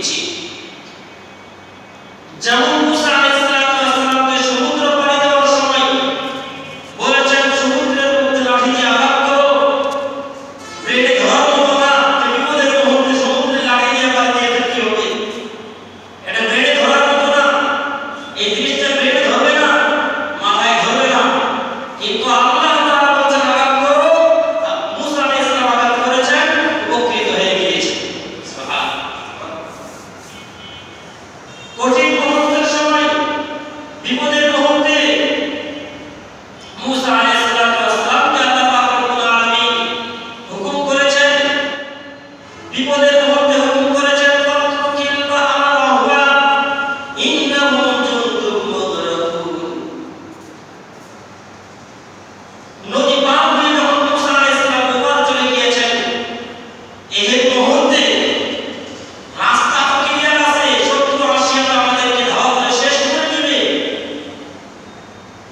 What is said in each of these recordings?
দিচ্ছি। যেমন মুসা আলাইহিস সালামকে সমুদ্র পাড়ি দেওয়ার সময় বলেছেন সমুদ্রের মধ্যে লাঠি দিয়ে আঘাত করো, ব্রেনে ধরার মতো না, বিপদের মুহূর্তে সমুদ্রে লাঠি দিয়ে পাড়ি দিয়ে কি হবে, এটা ব্রেনে ধরার মতো না, এই জিনিসটা ব্রেনে ধরবে না, মাথায় ধরবে না। কিন্তু আল্লাহ তাআলা বলেছেন আঘাত করো, মুসা আলাইহিস সালাম আঘাত করেছেন, উপকৃত হয়ে গিয়েছে। সুবহানাল্লাহ। কঠিন মুহূর্তের সময়, বিপদের মুহূর্তে মুসা আলাইহিস সালামকে আল্লাহ পাক রব্বুল আলামিন হুকুম করেছেন, বিপদের মুহূর্তে হুকুম করেছেন ফাতকিল বাহরা ওয়া ইন্নাহুম জুনদুম মুগরাকুন। নদী পার হয়ে যখন মুসা আলাইহিস সালাম ওপার চলে গিয়েছেন, এই মুহূর্তে রাস্তা তো ক্লিয়ার আছে, শত্রু আসিয়া আমাদেরকে ধাওয়া করে শেষ করে দিবে।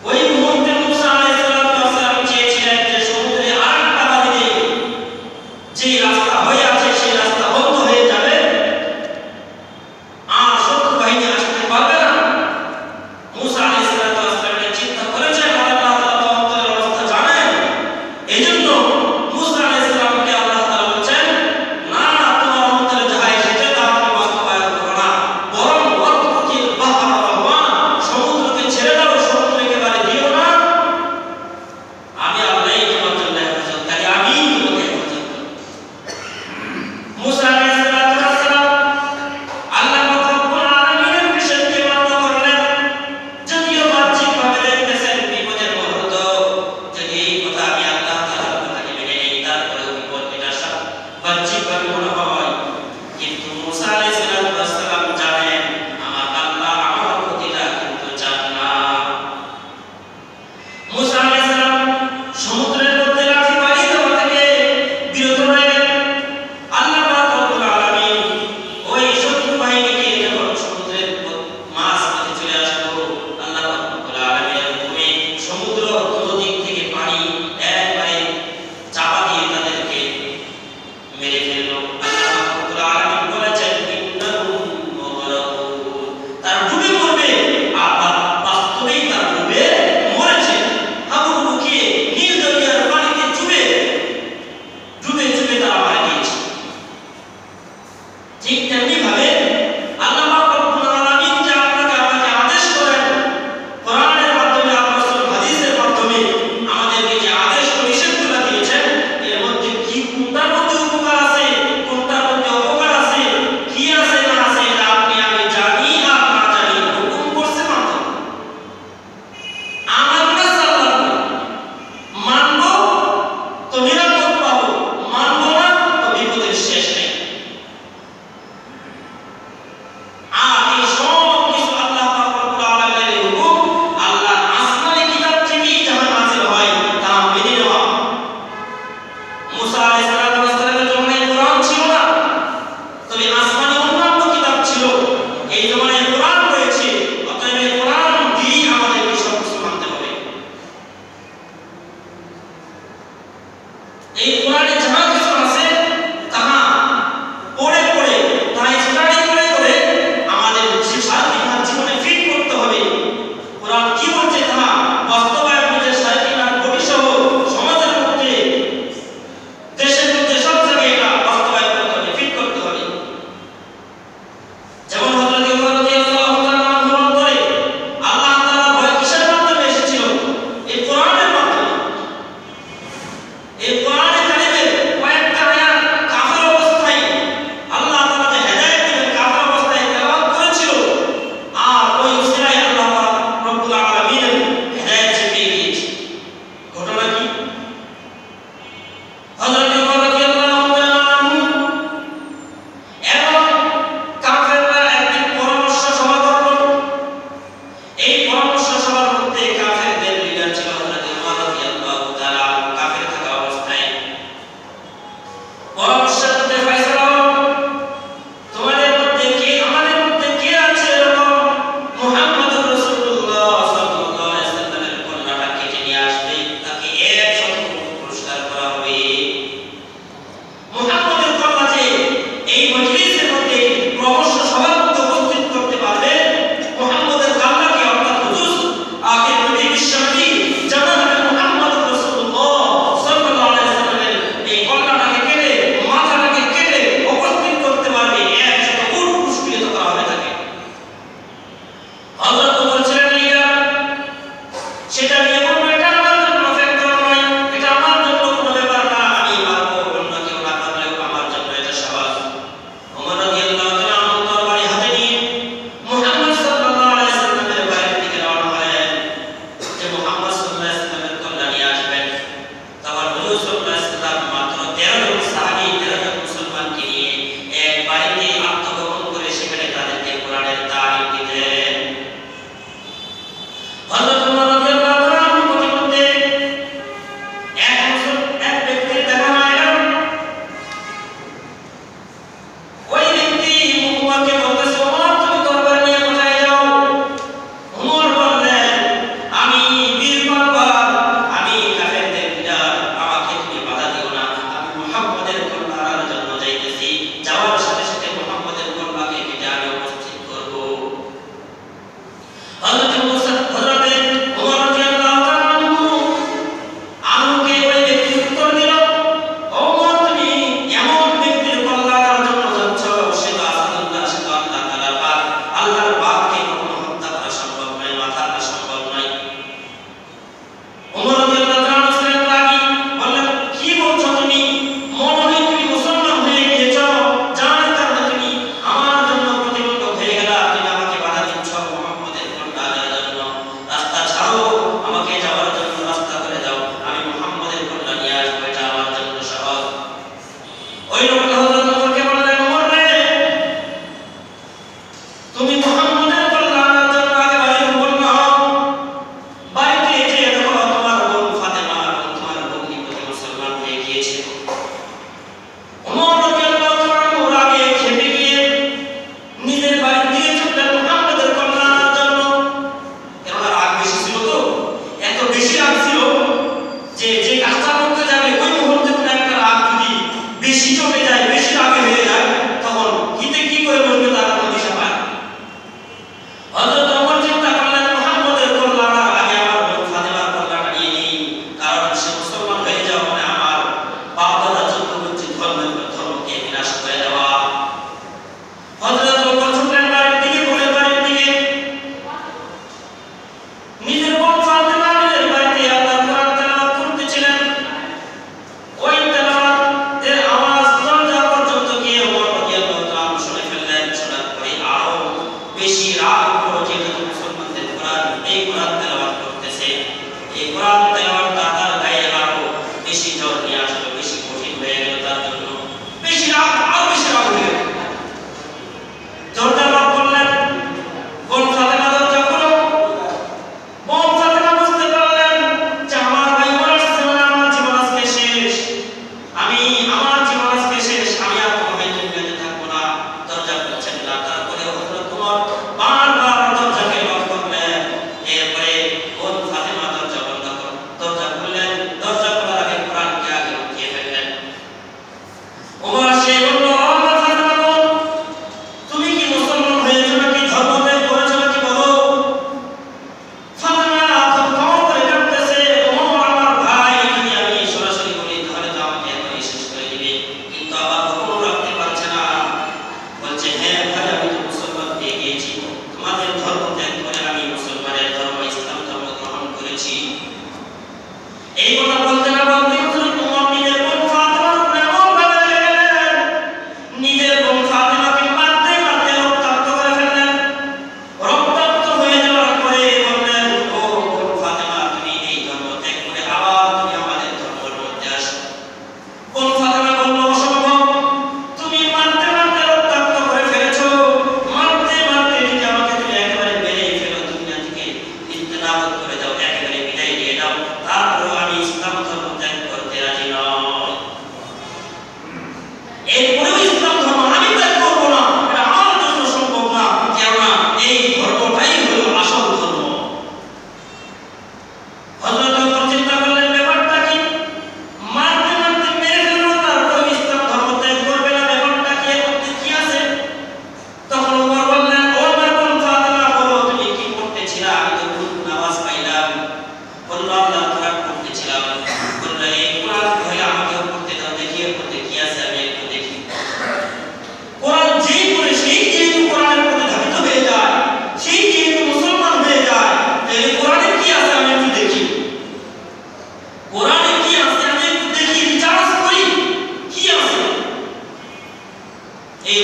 ওই মুহূর্তে মুসা আলাইহিস সালাম চেয়েছিলেন যে সমুদ্রে আরেকটা বাধা দিয়ে যে রাস্তা হয়ে আছে সেই রাস্তা বন্ধ হয়ে যাবে, আর শত্রু বাহিনী আসতে পারবে না। মুসা আলাইহিস সালাম চিন্তা করেছেন, আল্লাহ তাআলা তো অন্তরের অবস্থা জানেন। এইজন্য মুসা আলাইহিস সালামকে আল্লাহ তাআলা বলেছেন, না তোমার অন্তরে যাহা এসেছে তা তুমি বাস্তবায়ন করো না, বরং ওয়াতকিল বাহরা ওয়া সমুদ্রকে ছেড়ে দাও, সমুদ্রকে বাড়ি দিও না, আমি আল্লাহই তোমার জন্য হেফাজতকারী, আমিই তোমাকে হেফাজত করব। মুসা আলাইহিস সালাম আল্লাহ পাক রব্বুল আলামিনের নিষেধকে মান্য করলেন। যদিও বাহ্যিকভাবে দেখতেছেন বিপদের মুহূর্ত, যদি এই কথা আমি আল্লাহ তাআলার কথাকে মেনে নেই, তারপরেও বিপদ এটা বাহ্যিকভাবে মনে হয়, কিন্তু মুসা আলাইহিস সালাম জানেন আমার আল্লাহ আমার ক্ষতিটা কিন্তু চান না। মুসা আলাইহিস সালাম সমুদ্রের মধ্যে লাঠি বাড়ি দেওয়া থেকে বিরত রইলেন। আল্লাহ পাক রব্বুল আলামিন ওই শত্রু বাহিনীকে যখন সমুদ্রের মাঝখানে চলে আসলো, আল্লাহ পাক রব্বুল আলামিনের হুকুমে সমুদ্র দিক থেকে পানি একবারে চাপা দিয়ে তাদেরকে মেরে ফেলল। আল্লাহ পাক রব্বুল আলামিন বলেছেন ইন্নাহুম মুগরাকুন, তারা ডুবে মরবে, আর বাস্তবেই তারা ডুবে মরেছে। হাবুডুবু খেয়ে নীল দরিয়ার পানিতে ডুবে ডুবে তারা মারা গিয়েছে। ঠিক তেমনি ভাবে আল্লাহ পাক রব্বুল আলামিন যে আপনাকে আমাকে আদেশ করেন, কোরআনের মাধ্যমে রাসূল হাদিসের মাধ্যমে আমাদেরকে যে আদেশ ও নিষেধগুলো দিয়েছেন, এর মধ্যে কি কোনটার মধ্যে উপকার আছে, কোনটার মধ্যে অপকার আছে, কি আছে না আছে, এটা আপনি আমি জানি আর না জানি, হুকুম করছে মানতে হবে। আমার কাছে আল্লাহ মানব তো নিরাপদ পাবো, মানব না তো বিপদের শেষ নেই। আর এই সব কিছু আল্লাহ পাক রব্বুল আলামিনের হুকুম, আল্লাহর আসমানি কিতাব থেকেই যাহা নাযিল হয় তা মেনে নেওয়া। মুসা আলাইহিস সালামের জমানায় কোরআন ছিল না, তবে আসমানি অন্যান্য কিতাব ছিল। এই জমানায় কোরআন রয়েছে, অতএব এই কোরআন দিয়েই আমাদেরকে সব কিছু মানতে হবে। এই কোরআনে যাহা কিছু আছে তাহা পড়ে পড়ে, তাহা স্টাডি করে আমাদের সার্বিক জীবনে ফিট করতে হবে। কোরআন কি বলছে তাহা বাস্তবায়ন করে সার্বিক ভবিষ্যৎ সমাজের মধ্যে, দেশের মধ্যে সব জায়গায় এটা বাস্তবায়ন করতে হবে, ফিট করতে হবে। যেমন হযরত ওমর রাদিয়াল্লাহু তাআলা আনহু অন্তরে আল্লাহ তাআলা ভয় কিসের মাধ্যমে এসেছিল? এই কোরআনের মাধ্যমে। এই কোরআনে কারিমের কয়েকটা আয়াত কাফের অবস্থায় আল্লাহ তাআলা যে হেদায়েত দিবেন কাফের অবস্থায় তেলাওয়াত করেছিল, আর ওই উসিলায় আল্লাহ পাক রব্বুল আলামিন হেদায়েত পেয়ে গিয়েছে। ঘটনা কি? হযরত ওমর রাদিয়াল্লাহু তাআলা আনহু এবং কাফেররা একদিন পরামর্শ সভা করল। এই পরামর্শ সভার মধ্যে কাফেরদের লিডার ছিল হযরত ওমর রাদিয়াল্লাহু তাআলা আনহু। কাফের থাকা অবস্থায় পরামর্শের মধ্যে ফয়সালা হলো, তোমাদের মধ্যে কে, আমাদের মধ্যে কে আছে এরকম মুহাম্মদুর রাসূলুল্লাহ সাল্লাল্লাহু আলাইহি ওয়াসাল্লামের কন্যাটা কেটে নিয়ে আসবে, তাকে 100 পুরস্কার করা হবে। মুহাম্মদের কন্যা যে এই মজলিসের মধ্যে প্রমোশন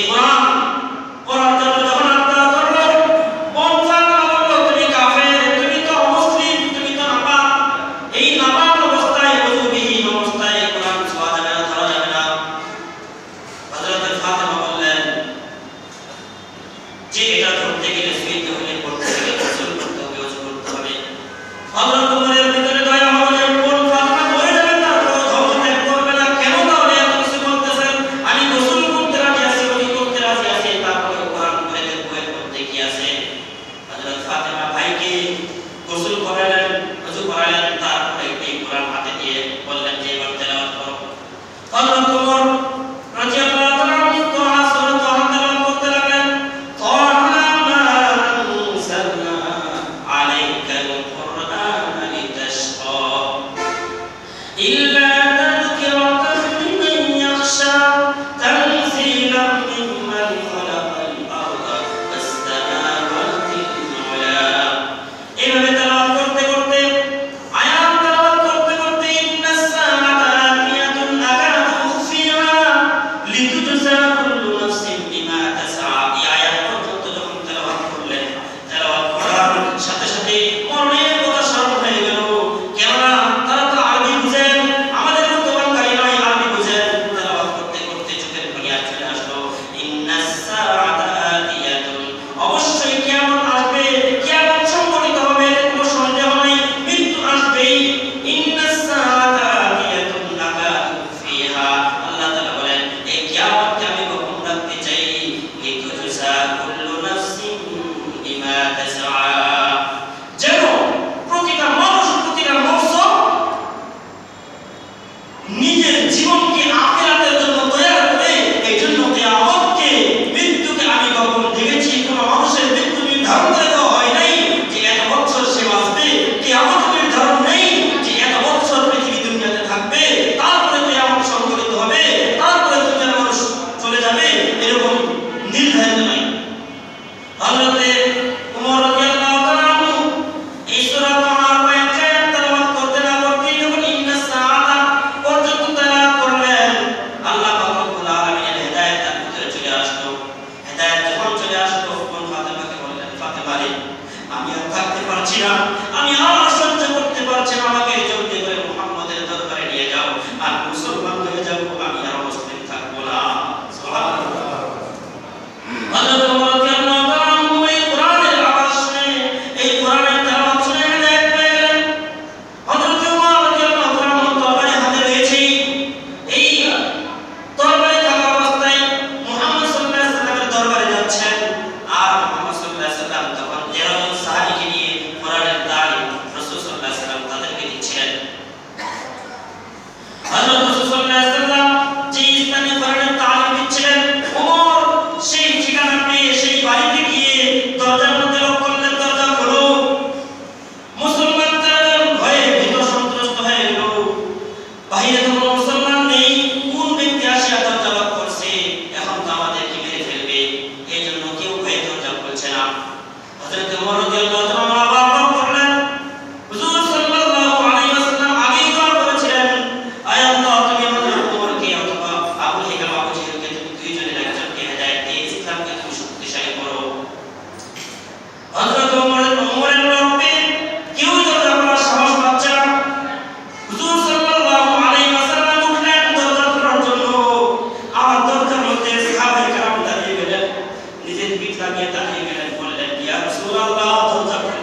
কোরআন পড়ার জন্য যখন আবদার করলো, কোন ফাতেমা বলল তুমি কাফের, তুমি তো অমুসলিম, তুমি তো নাপাক। এই নাপাক অবস্থায়, ওযুবিহীন অবস্থায় কোরআন ছোঁয়া যাবে না, ধরা যাবে না। হযরত ফাতেমা বললেন যে এটা ধরতে গেলে সুইতে হলে পড়তে গেলে গোসল করতে হবে, ওযু করতে হবে। হযরত উমরের ভিতরে দয়া হলো যে কোন ফাতেমা মরে যাবে তারপর ধর্ম ত্যাগ করবে না, কেন তাহলে এত কিছু বলতেছেন? আমি গোসল করতে রাজি আছি, ওযু করতে রাজি আছি, তারপরে কোরআন পড়ে দেখব এর মধ্যে কি আছে। হযরত ফাতেমা ভাইকে গোসল করালেন, ওযু করালেন, তারপরে এই কোরআন হাতে দিয়ে বললেন যে এবার তেলাওয়াত করো। হযরত উমর রাদিয়াল্লাহু তাআলা তোহা সূরা তোহা তেলাওয়াত করতে লাগলেন। তোহা মা আনসালনা আলাইকাল কুরআনা লিতাশকা ইল্লা তাযকিরাতান লিমান ইয়াখশা তানজিলাম মিম্মান খালাকাল আরদা ওয়াস সামাওয়াতিল উলা। এভাবে তেলাওয়াত করতে করতে, আয়াত তেলাওয়াত করতে করতে ইন্নাস সাআতা আতিয়াতুন আকাদু উখফিহা লিতুজজা কুল্লু নাফসিন বিমা তাসআ। এই আয়াত পর্যন্ত যখন তেলাওয়াত করলেন, তেলাওয়াত করার সাথে সাথে মনের কথা স্মরণ হয়ে গেল। কেননা তারা তো আরবি বুঝেন, আমাদের মতো বাঙালি নয়, আরবি বুঝেন। তেলাওয়াত করতে করতে চোখের পানি আর চলে আসলো। ইন্নাস সাআতা আতিয়াতুন, অবশ্যই কিয়ামত আসবে, কিয়ামত সংঘটিত হবে, এতে কোনো সন্দেহ নাই, মৃত্যু আসবেই। ইন্নাস সাআতা আতিয়াতুন আকাদু উখফিহা, আল্লাহ তাআলা বলেন এই কিয়ামতকে আমি গোপন রাখতে চাই। লিতুজজা কুল্লু নাফসিন বিমা তাসআ, যেন প্রতিটা মানুষ, প্রতিটা নফস নিজের জীবনকে আখিরাতের জন্য তৈরি করে। এই জন্য কিয়ামতকে, মৃত্যুকে আমি গোপন রেখেছি। কোনো মানুষের মৃত্যু নির্ধারণ করে দেওয়া হয় নাই যে এত বছর সে বাঁচবে। কিয়ামত নির্ধারণ নেই যে এত বছর পৃথিবী দুনিয়াতে থাকবে, তারপরে কিয়ামত সংঘটিত হবে, তারপরে দুনিয়ার মানুষ চলে যাবে, এরকম নির্ধারিত নাই। হযরতে উমর রাদিয়াল্লাহু তাআলা আনহু এই সূরা তোহার কয়েকটা আয়াত তেলাওয়াত করতে না করতেই যখন ইন্নাস সাআতা পর্যন্ত তেলাওয়াত করলেন, আল্লাহ পাক রব্বুল আলামিনের হেদায়েত তার ভিতরে চলে আসলো। হেদায়েত যখন চলে আসলো, তখন ফাতেমাকে বললেন, ফাতেমা রে, আমি আর থাকতে পারছি না, আমি আর সহ্য করতে পারছি না, আমাকে জলদি করে মুহাম্মদের দরবারে নিয়ে যাও, আর মুসলমান হয়ে যাব, আমি আর মুসলিম থাকবো না। সুবহানাল্লাহ। হযরত উমর রাদিয়াল্লাহু তাআলা আনহু এই কোরআনের আওয়াজ শুনে, এই কোরআনের তেলাওয়াত শুনে হেদায়েত পেয়ে গেলেন। হযরত উমর রাদিয়াল্লাহু তাআলা আনহু তরবারি হাতে রয়েছে, এই তরবারি থাকা অবস্থায় মুহাম্মদ সাল্লাল্লাহু আলাইহি ওয়াসাল্লামের দরবারে যাচ্ছেন। আর মুহাম্মদ সাল্লাল্লাহু আলাইহি ওয়াসাল্লাম তখন 13 জন সাহাবীকে নিয়ে কোরআনের তালিম রাসূল সাল্লাল্লাহু আলাইহি ওয়াসাল্লাম তাদেরকে দিচ্ছিলেন। হযরত রাসূল সাল্লাল্লাহু আলাইহি ওয়াসাল্লাম যে স্থানে কোরআনের তালিম দিচ্ছিলেন, ওমর সেই ঠিকানা পেয়ে সেই বাড়িতে গিয়ে দরজার মধ্যে লক করলেন, দরজা খোলো। মুসলমান তারা ভয়ে ভীত সন্ত্রস্ত হয়ে গেল। বাইরে তো কোনো মুসলমান নেই, কোন ব্যক্তি আসিয়া দরজা লক করছে, এখন তো আমাদেরকে মেরে ফেলবে, এই জন্য কেউ ভয়ে দরজা খুলছে না। হযরত উমর রাদিয়াল্লাহু তাআলা আবার লক করলেন। হুজুর সাল্লাল্লাহু আলাইহি ওয়াসাল্লাম আগেই দোয়া করেছিলেন, আয় আল্লাহ তুমি হযরত উমরকে অথবা আবু হেকাম আবু জেহেলকে তুমি দুইজনের একজনকে হেদায়েত দিয়ে ইসলামকে তুমি শক্তিশালী করো। হযরত উমরের লোককে কেউ দরজা খোলার সাহস পাচ্ছে না। হুজুর সাল্লাল্লাহু আলাইহি ওয়াসাল্লাম উঠলেন দরজা খোলার জন্য। আর দরজার মধ্যে সাহাবায়ে কেরাম দাঁড়িয়ে গেলেন, নিজের পিঠ লাগিয়ে দাঁড়িয়ে গেলেন, বললেন ইয়া রাসূলুল্লাহ দরজা খুলে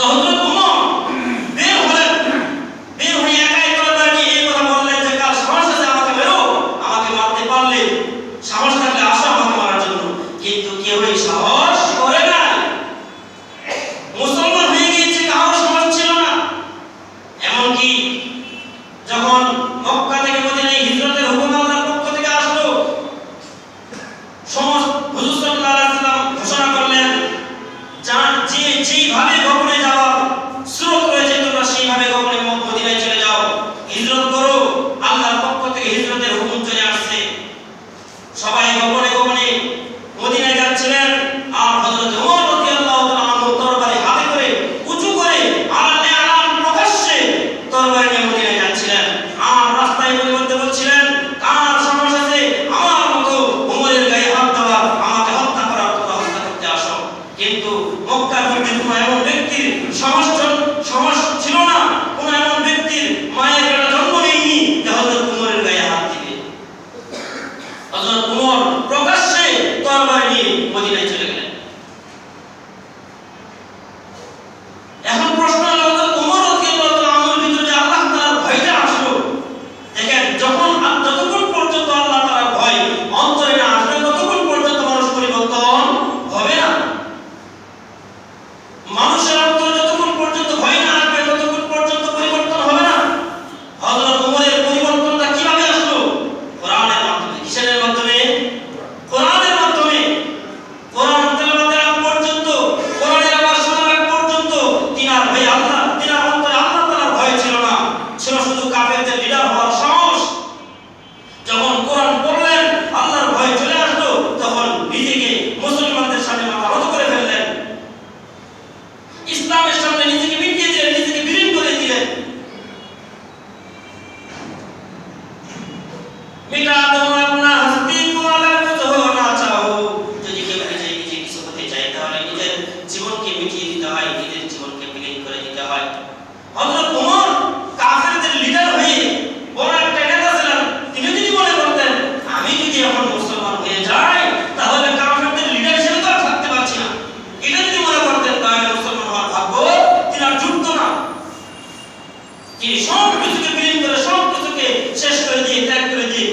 তো হযরত ওমর বের হলেন, বের হয়ে একাই তরবারি নিয়ে এই কথা বললেন যে কাল সাহস আছে আমাকে মেরো, আমাকে মারতে পারলে সাহস থাকলে আসো আমাকে মারার জন্য। কিন্তু কেউই সাহস করে না। মুসলমান হয়ে গিয়েছে, কারোর সাহস ছিল না। এমনকি যখন মক্কা থেকে মদিনায় হিজরতের হুকুম আল্লাহর পক্ষ থেকে আসলো, সমস্ত হুজুর সাল্লাল্লাহু আলাইহি ওয়াসাল্লাম ঘোষণা করলেন যে যেইভাবে গগনে যাওয়ার স্রোত রয়েছে তোমরা সেইভাবে গগনে মদিনায় চলে যাও, হিজরত করো, আল্লাহর পক্ষ থেকে হিজরতের হুকুম চলে আসছে। সবাই গগনে গগনে মদিনায় যাচ্ছিলেন। আর হযরত ওমর রাদিয়াল্লাহু তাআলা আনহু তরবারি হাতে করে উঁচু করে আলানে আলান প্রকাশ্যে তরবারি নিয়ে মদিনায় যাচ্ছিলেন। আর রাস্তায় মধ্যে বলছিলেন কার সাহস আছে আমার মতো ওমরের গায়ে হাত দেওয়ার, আমাকে হত্যা করার, তোমরা হত্যা করতে আসো। কিন্তু মক্কার মধ্যে কোনো এমন ব্যক্তির সাহস ছিল না, কোনো এমন ব্যক্তির মায়ের পেটে জন্ম নেয়নি যে হযরত ওমরের গায়ে হাত দিবে। হযরত ওমর প্রকাশ্যে তরবারি নিয়ে মদিনায় চলে গেলেন। এখন প্রশ্ন হলো হযরত ওমর রাদিয়াল্লাহু তাআলা আনহুর ভিতরে যে আল্লাহ তাআলার ভয়টা আসলো, দেখেন যতক্ষণ পর্যন্ত আল্লাহ তাআলার ভয় অন্তরে না আসবে ততক্ষণ পর্যন্ত মানুষ পরিবর্তন হবে না। মানুষের অন্তরে যতক্ষণ পর্যন্ত ভয় না আসবে ততক্ষণ পর্যন্ত পরিবর্তন হবে না। হযরত ওমরের পরিবর্তনটা কিভাবে আসলো? কোরআনের মাধ্যমে। কিসের মাধ্যমে? কোরআনের মাধ্যমে। কোরআন তেলাওয়াতের আগ পর্যন্ত, কোরআনের আওয়াজ শোনার আগ পর্যন্ত তিনার অন্তরে আল্লাহ তাআলার ভয় ছিল না, ছিল শুধু কাফেরদের লিডার হওয়ার সাহস। যখন কোরআন পড়লেন আল্লাহর ভয় চলে আসলো, তখন নিজেকে মুসলমানদের সামনে মাথা নত করে ফেললেন, ইসলামের সামনে নিজেকে মিটিয়ে দিলেন, নিজেকে বিলীন করে দিলেন। মিটা দো আপনা হস্তি কো আগার কুছ হো না চাও। যদি কেউ নিজে কিছু হতে চায় তাহলে নিজের জীবনকে মিটিয়ে দিতে হয়, নিজের জীবনকে বিলীন করে দিতে হয়। হযরত ওমর কাফেরদের লিডার হয়ে বড় একটা নেতা ছিলেন। তিনি যদি মনে করতেন আমি যদি এখন মুসলমান হয়ে যাই তাহলে কাফেরদের লিডার হিসেবে তো আর থাকতে পারছি না, এটা যদি মনে করতেন তাহলে মুসলমান হওয়ার ভাগ্য তিনি আর যুক্ত না। তিনি সব কিছুকে বিলীন করে, সব কিছুকে শেষ করে দিয়ে, ত্যাগ করে দিয়ে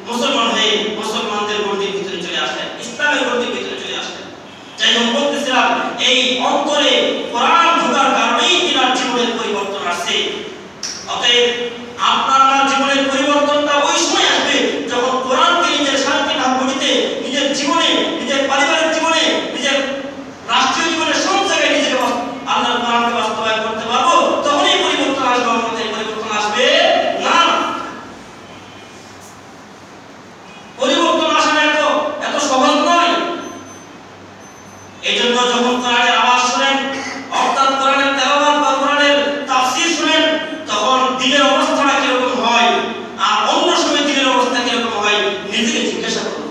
মুসলমান হয়ে মুসলমানদের গণ্ডির ভিতরে চলে আসলেন, ইসলামের গণ্ডির ভিতরে চলে আসলেন। যাই হোক, বলতেছিলাম এই অন্তরে কোরআন ঢোকার কারণেই তিনার জীবনের পরিবর্তন আসছে। অতএব আপনার জীবনের পরিবর্তনটা ওই সময় আসবে যখন কোরআনকে নিজের শান্তি ভাবগতিতে, নিজের জীবনে, নিজের পারিবারিক জীবনে, নিজের রাষ্ট্রীয় জীবনে সব জায়গায় নিজেকে আল্লাহর কোরআনকে বাস্তবায়ন করতে পারবো, তখনই পরিবর্তন আসবে। আমাদের পরিবর্তন আসবে না। পরিবর্তন আসাটা এত সহজ নয়। এই জন্য যখন কোরআনের আওয়াজ শুনেন, অর্থাৎ কোরআনের তেলাওয়াত বা কোরআনের তাফসীর শুনেন, তখন দিলের অবস্থাটা কিরকম হয় আর অন্য সময় দিলের অবস্থা কিরকম হয় নিজেকে জিজ্ঞাসা করুন।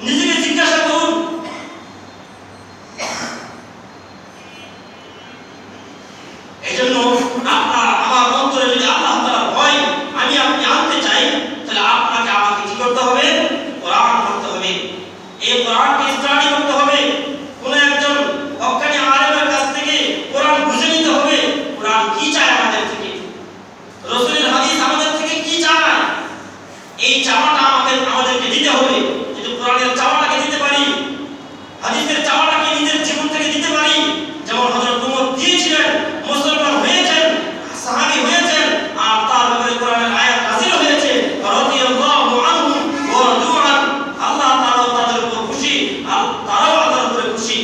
নিজেকে জিজ্ঞাসা করুন। এই জন্য আমার অন্তরে যদি আল্লাহ তাআলার ভয় আমি আপনি আনতে চাই, তাহলে আপনাকে আমাকে কি করতে হবে? কোরআন পড়তে হবে। এই কোরআনকে স্টাডি করতে হবে। কোন একজন হক্কানি আলেমের কাছ থেকে কোরআন বুঝে নিতে হবে। কোরআন কি চায় আমাদের থেকে, রাসূলের হাদিস আমাদের থেকে কি চায়, এই চাওয়াটা আমাদেরকে দিতে হবে। যদি কোরআনের চাওয়াটাকে দিতে পারি, হাদিসের চাওয়াটাকে নিজের জীবন থেকে দিতে পারি, যেমন হযরত ওমর দিয়েছিলেন, মুসলমান হয়েছেন, সাহাবী হয়েছেন, আর তার ব্যাপারে কোরআনের আয়াত নাযিল হয়েছে, রাদিয়াল্লাহু আনহু ওয়া রাদু আন। আল্লাহ তাআলা তাদের উপর খুশি, আর তারাও আল্লাহর উপরে খুশি।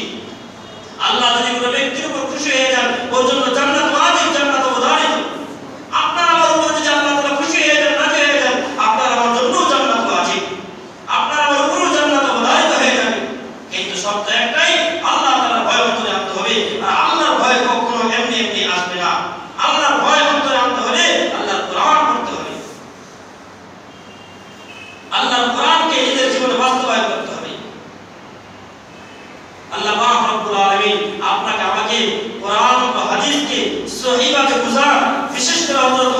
আল্লাহ যদি কোনো ব্যক্তির উপর খুশি হয়ে যান, ওর জন্য জান্নাত ওয়াজিব, জান্নাত ওয়াজিব। আপনার আমার উপর যদি আল্লাহ তাআলা খুশি হয়ে যান, রাজি হয়ে যান, আপনার আমার জন্য জান্নাত ওয়াজিব, আপনার আমার উপর জান্নাত ওয়াজিব হয়ে যাবে। কিন্তু শর্ত একটাই, আল্লাহ তাআলার ভয় অন্তরে আনতে হবে। আর আল্লাহর ভয় কখনো এমনি এমনি আসবে না। আল্লাহর ভয় অন্তরে আনতে হলে আল্লাহর কোরআন পড়তে হবে, আল্লাহর কোরআনকে নিজের জীবনে বাস্তবায়ন করতে হবে। আল্লাহ পাক রব্বুল আলামিন আপনাকে আমাকে কোরআন ও হাদিসকে সহিভাবে বুঝান, বিশেষ করে হযরত